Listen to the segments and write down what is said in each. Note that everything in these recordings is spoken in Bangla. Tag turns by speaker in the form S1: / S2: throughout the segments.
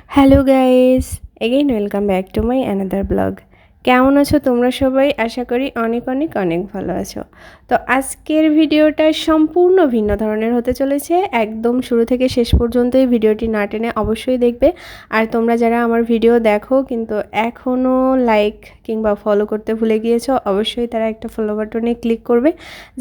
S1: Hello guys, again welcome back to my another blog. কেমন আছো তোমরা সবাই? আশা করি অনেক অনেক অনেক ভালো আছো। তো আজকের ভিডিওটা সম্পূর্ণ ভিন্ন ধরনের হতে চলেছে। একদম শুরু থেকে শেষ পর্যন্ত এই ভিডিওটি না টেনে অবশ্যই দেখবে। আর তোমরা যারা আমার ভিডিও দেখো কিন্তু এখনও লাইক কিংবা ফলো করতে ভুলে গিয়েছো, অবশ্যই তারা একটা ফলো বাটনে ক্লিক করবে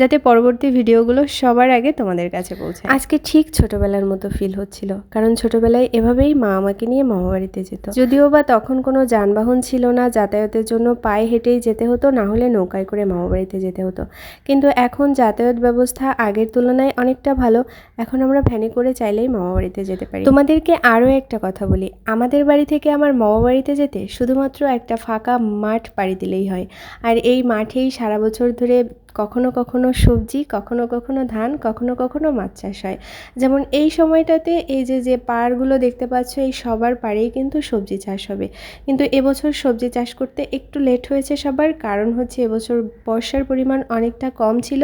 S1: যাতে পরবর্তী ভিডিওগুলো সবার আগে তোমাদের কাছে পৌঁছায়। আজকে ঠিক ছোটবেলার মতো ফিল হচ্ছিল, কারণ ছোটবেলায় এভাবেই মা আমাকে নিয়ে মামাবাড়িতে যেত। যদিও বা তখন কোনো যানবাহন ছিল না, যাতায়াতের জন্য পায়ে হেঁটেই যেতে হতো, না হলে নৌকায় করে মামাবাড়িতে যেতে হতো। কিন্তু এখন যাতায়াত ব্যবস্থা আগের তুলনায় অনেকটা ভালো। এখন আমরা ভ্যানে করে চাইলেই মামাবাড়িতে যেতে পারি। তোমাদেরকে আরও একটা কথা বলি, আমাদের বাড়ি থেকে আমার মামাবাড়িতে যেতে শুধুমাত্র একটা ফাঁকা মাঠ পাড়ি দিলেই হয়। আর এই মাঠেই সারা বছর ধরে কখনো কখনো সবজি, কখনো কখনো ধান, কখনো কখনো মাছ চাষ হয়। যেমন এই সময়টাতে এই যে পাড়গুলো দেখতে পাচ্ছ, এই সবার পাড়েই কিন্তু সবজি চাষ হবে। কিন্তু এবছর সবজি চাষ করতে একটু লেট হয়েছে সবার, কারণ হচ্ছে এবছর বর্ষার পরিমাণ অনেকটা কম ছিল।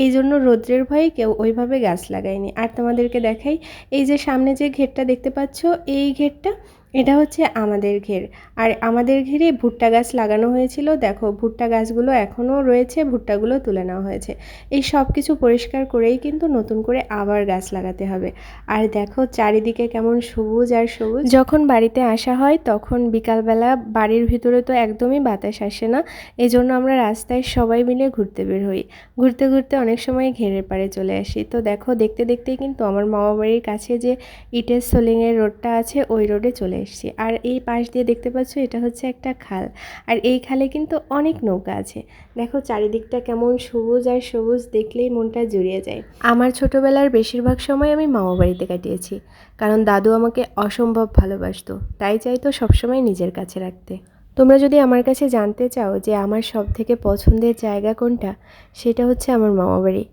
S1: এই জন্য রৌদ্রের ভয়ে কেউ ওইভাবে গাছ লাগায়নি। আর তোমাদেরকে দেখাই, এই যে সামনে যে ঘেরটা দেখতে পাচ্ছ, এই ঘেরটা এটা হচ্ছে আমাদের ঘের। আর আমাদের ঘেরে ভুট্টা গাছ লাগানো হয়েছিল। দেখো ভুট্টা গাছগুলো এখনও রয়েছে, ভুট্টাগুলো তুলে নেওয়া হয়েছে। এই সব কিছু পরিষ্কার করেই কিন্তু নতুন করে আবার গাছ লাগাতে হবে। আর দেখো চারিদিকে কেমন সবুজ আর সবুজ। যখন বাড়িতে আসা হয় তখন বিকালবেলা বাড়ির ভিতরে তো একদমই বাতাস আসে না, এই জন্য আমরা রাস্তায় সবাই মিলে ঘুরতে বের হই। ঘুরতে ঘুরতে অনেক সময় ঘেরের পাড়ে চলে আসি। তো দেখো দেখতে দেখতেই কিন্তু আমার মামাবাড়ির কাছে যে ইটের সোলিংয়ের রোডটা আছে, ওই রোডে চলে এসেছি। আর এই পাশ দিয়ে দেখতে পাচ্ছ, এটা হচ্ছে একটা খাল। আর এই খালে কিন্তু অনেক নৌকা আছে। দেখো চারিদিকটা কেমন সবুজ আর সবুজ, দেখলেই মনটা জুড়িয়ে যায়। আমার ছোটবেলার বেশিরভাগ সময় আমি মামাবাড়িতে কাটিয়েছি, কারণ দাদু আমাকে অসম্ভব ভালোবাসতো, তাই চাইতো সবসময় নিজের কাছে রাখতে। তোমরা যদি আমার কাছে জানতে চাও যে আমার সব থেকে পছন্দের জায়গা কোনটা, সেটা হচ্ছে আমার মামাবাড়ি।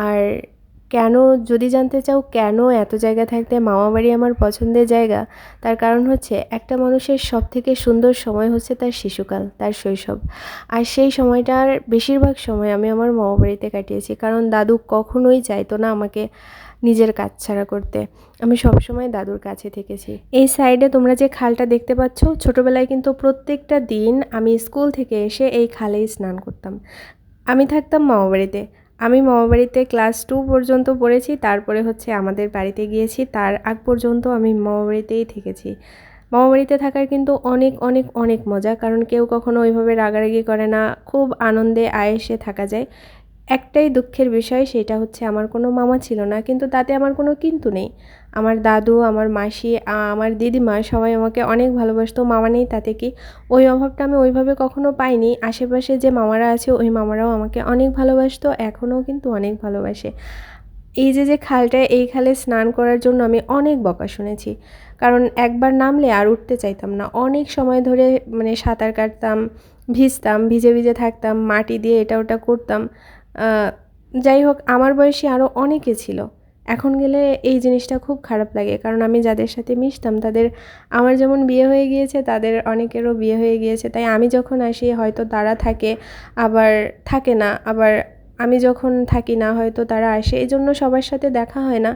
S1: আর কেন, যদি জানতে চাও কেন এত জায়গা থাকতে মামাবাড়ি আমার পছন্দের জায়গা, তার কারণ হচ্ছে একটা মানুষের সব থেকে সুন্দর সময় হচ্ছে তার শিশুকাল, তার শৈশব। আর সেই সময়টার বেশিরভাগ সময় আমি আমার মামাবাড়িতে কাটিয়েছি, কারণ দাদু কখনোই চাইতো না আমাকে নিজের কাজ ছাড়া করতে। আমি সবসময় দাদুর কাছে থেকেছি। এই সাইডে তোমরা যে খালটা দেখতে পাচ্ছ, ছোটবেলায় কিন্তু প্রত্যেকটা দিন আমি স্কুল থেকে এসে এই খালেই স্নান করতাম। আমি থাকতাম মামাবাড়িতে। আমি মামাবাড়িতে ক্লাস 2 পর্যন্ত পড়েছি, তারপরে হচ্ছে আমাদের বাড়িতে গিয়েছি। তার আগ পর্যন্ত আমি মামাবাড়িতেই থেকেছি। মামাবাড়িতে থাকার কিন্তু অনেক অনেক অনেক মজা, কারণ কেউ কখনো ওইভাবে রাগারাগি করে না, খুব আনন্দে আয়েসে থাকা যায়। একটাই দুঃখের বিষয়, সেটা হচ্ছে আমার কোনো মামা ছিল না, কিন্তু তাতে আমার কোনো কিন্তু নেই। আমার দাদু, আমার মাসি, আমার দিদিমা সবাই আমাকে অনেক ভালোবাসতো। মামা নেই তাতে কি, ওই অভাবটা আমি ওইভাবে কখনো পাইনি। আশেপাশে যে মামারা আছে, ওই মামারাও আমাকে অনেক ভালোবাসতো, এখনও কিন্তু অনেক ভালোবাসে। এই যে খালটায়, এই খালে স্নান করার জন্য আমি অনেক বকা শুনেছি, কারণ একবার নামলে আর উঠতে চাইতাম না। অনেক সময় ধরে মানে সাঁতার কাটতাম, ভিজতাম, ভিজে ভিজে থাকতাম, মাটি দিয়ে এটা ওটা করতাম। যাই হোক, আমার বয়সী আরও অনেকে ছিল। এখন গেলে এই জিনিসটা খুব খারাপ লাগে, কারণ আমি যাদের সাথে মিশতাম তাদের, আমার যেমন বিয়ে হয়ে গিয়েছে, তাদের অনেকেরও বিয়ে হয়ে গিয়েছে। তাই আমি যখন আসি হয়তো তারা থাকে, আবার থাকে না, আবার আমি যখন থাকি না হয়তো তারা আসে। এই জন্য সবার সাথে দেখা হয় না।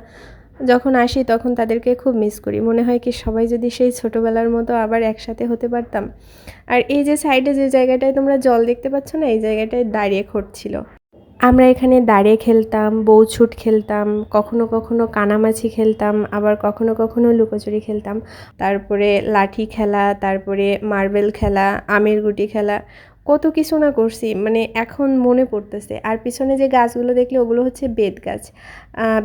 S1: যখন আসি তখন তাদেরকে খুব মিস করি, মনে হয় কি সবাই যদি সেই ছোটোবেলার মতো আবার একসাথে হতে পারতাম। আর এই যে সাইডে যে জায়গাটায় তোমরা জল দেখতে পাচ্ছ না, এই জায়গাটায় দাঁড়িয়ে ঘটছিল। আমরা এখানে দাঁড়িয়ে খেলতাম, বউছুট খেলতাম, কখনো কখনো কানামাছি খেলতাম, আবার কখনো কখনো লুকোচুরি খেলতাম। তারপরে লাঠি খেলা, তারপরে মার্বেল খেলা, আমের গুটি খেলা, কত কিছু না করছি, মানে এখন মনে পড়তেছে। আর পিছনে যে গাছগুলো দেখলে, ওগুলো হচ্ছে বেত গাছ।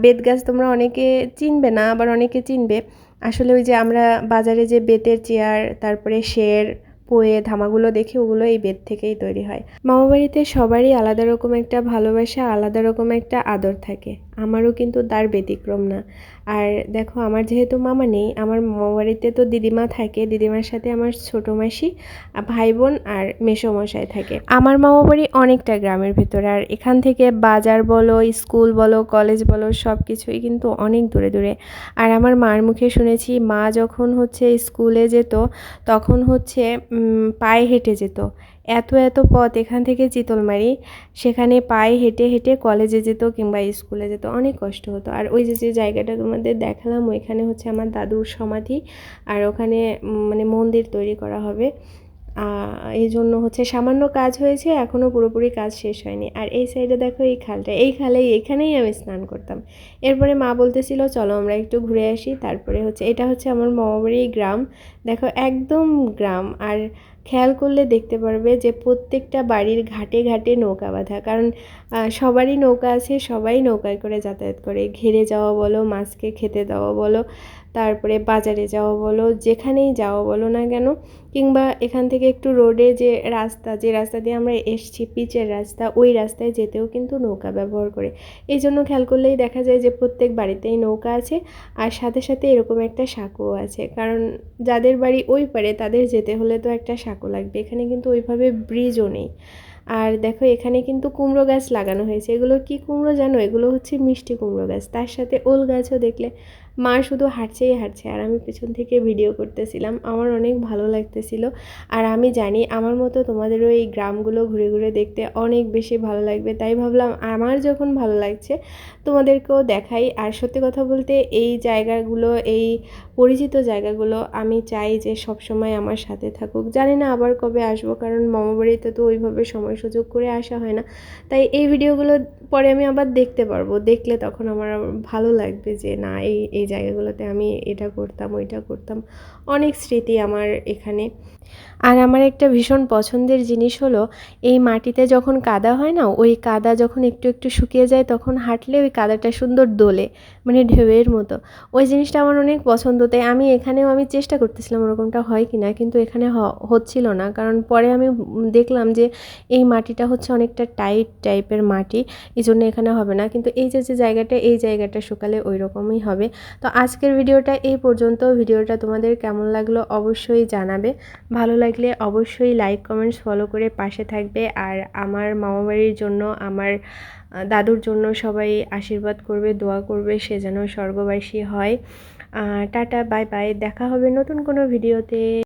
S1: বেত গাছ তোমরা অনেকে চিনবে না, আবার অনেকে চিনবে। আসলে ওই যে আমরা বাজারে যে বেতের চেয়ার, তারপরে সের, পোয়ে, ধামাগুলো দেখি, ওগুলো এই বেত থেকেই তৈরি হয়। মামাবাড়িতে সবারই আলাদা রকম একটা ভালোবাসা, আলাদা রকম একটা আদর থাকে। আমারও কিন্তু তার ব্যতিক্রম না। আর দেখো, আমার যেহেতু মামা নেই, আমার মামাবাড়িতে তো দিদিমা থাকে। দিদিমার সাথে আমার ছোটো মাসি, ভাই বোন আর মেসোমশাই থাকে। আমার মামাবাড়ি অনেকটা গ্রামের ভিতরে, আর এখান থেকে বাজার বলো, স্কুল বলো, কলেজ বলো, সব কিছুই কিন্তু অনেক দূরে দূরে। আর আমার মার মুখে শুনেছি, মা যখন হচ্ছে স্কুলে যেত তখন হচ্ছে পায়ে হেঁটে যেত। এত এত পথ এখান থেকে চিতলমারি, সেখানে পায়ে হেঁটে হেঁটে কলেজে যেত কিংবা স্কুলে যেত, অনেক কষ্ট হতো। আর ওই যে যে জায়গাটা তোমাদের দেখালাম ওইখানে হচ্ছে আমার দাদুর সমাধি, আর ওখানে মানে মন্দির তৈরি করা হবে। এই জন্য হচ্ছে সামান্য কাজ হয়েছে, এখনও পুরোপুরি কাজ শেষ হয়নি। আর এই সাইডে দেখো এই খালটা, এই খালেই এখানেই আমি স্নান করতাম। এরপরে মা বলতেছিল চলো আমরা একটু ঘুরে আসি। তারপরে হচ্ছে এটা হচ্ছে আমার মামাবাড়ির গ্রাম, দেখো একদম গ্রাম। আর খেয়াল করলে দেখতে পারবে যে প্রত্যেকটা বাড়ির ঘাটে ঘাটে নৌকা বাঁধা, কারণ সবারই নৌকা আছে, সবাই নৌকায় করে যাতায়াত করে। ঘেরে যাওয়া বলো, মাছকে খেতে দেওয়া বলো, তারপরে বাজারে যাওয়া বলো, যেখানেই যাওয়া বলো না কেন, কিংবা এখান থেকে একটু রোডে যে রাস্তা দিয়ে আমরা এসছি, পিচের রাস্তা, ওই রাস্তায় যেতেও কিন্তু নৌকা ব্যবহার করে। এই জন্য খেয়াল করলেই দেখা যায় যে প্রত্যেক বাড়িতেই নৌকা আছে, আর সাথে সাথে এরকম একটা সাঁকোও আছে, কারণ যাদের বাড়ি ওই পারে তাদের যেতে হলে তো একটা সাঁকো লাগবে। এখানে কিন্তু ওইভাবে ব্রিজও নেই। আর দেখো এখানে কিন্তু কুমড়ো গাছ লাগানো হয়েছে। এগুলো কি কুমড়ো জানো? এগুলো হচ্ছে মিষ্টি কুমড়ো গাছ, তার সাথে ওল গাছও। দেখলে মা শুধু হাঁটছেই হাঁটছে, আর আমি পেছন থেকে ভিডিও করতেছিলাম। আমার অনেক ভালো লাগতেছিল। আর আমি জানি আমার মতো তোমাদেরও এই গ্রামগুলো ঘুরে ঘুরে দেখতে অনেক বেশি ভালো লাগবে, তাই ভাবলাম আমার যখন ভালো লাগছে তোমাদেরকেও দেখাই। আর সত্যি কথা বলতে এই জায়গাগুলো, এই পরিচিত জায়গাগুলো আমি চাই যে সবসময় আমার সাথে থাকুক। জানি না আবার কবে আসবো, কারণ মামাবাড়িতে তো ওইভাবে সময় সুযোগ করে আসা হয় না। তাই এই ভিডিওগুলো পরে আমি আবার দেখতে পারবো, দেখলে তখন আমার ভালো লাগবে যে না, এই জায়গাগুলোতে আমি এটা করতাম, ওইটা করতাম। অনেক স্মৃতি আমার এখানে। আর আমার একটা ভীষণ পছন্দের জিনিস হলো, এই মাটিতে যখন কাদা হয় না, ওই কাদা যখন একটু একটু শুকিয়ে যায় তখন হাঁটলে ওই কাদাটা সুন্দর দোলে, মানে ঢেউয়ের মতো। ওই জিনিসটা আমার অনেক পছন্দ। তাই আমি এখানেও আমি চেষ্টা করতেছিলাম ওরকমটা হয় কি না, কিন্তু এখানে হচ্ছিল না। কারণ পরে আমি দেখলাম যে এই মাটিটা হচ্ছে অনেকটা টাইট টাইপের মাটি, এই জন্য এখানে হবে না। কিন্তু এই যে যে জায়গাটা, এই জায়গাটা শুকালে ওই রকমই হবে। তো আজকের ভিডিওটা এই পর্যন্ত। ভিডিওটা তোমাদের কেমন লাগলো অবশ্যই জানাবে। ভালো লাগলে অবশ্যই লাইক, কমেন্টস, ফলো করে পাশে থাকবে। আর আমার মামাবাড়ির জন্য, আমার দাদুর জন্য সবাই আশীর্বাদ করবে, দোয়া করবে, সে যেন স্বর্গবাসী হয়। টাটা, বাই বাই, দেখা হবে নতুন কোনো ভিডিওতে।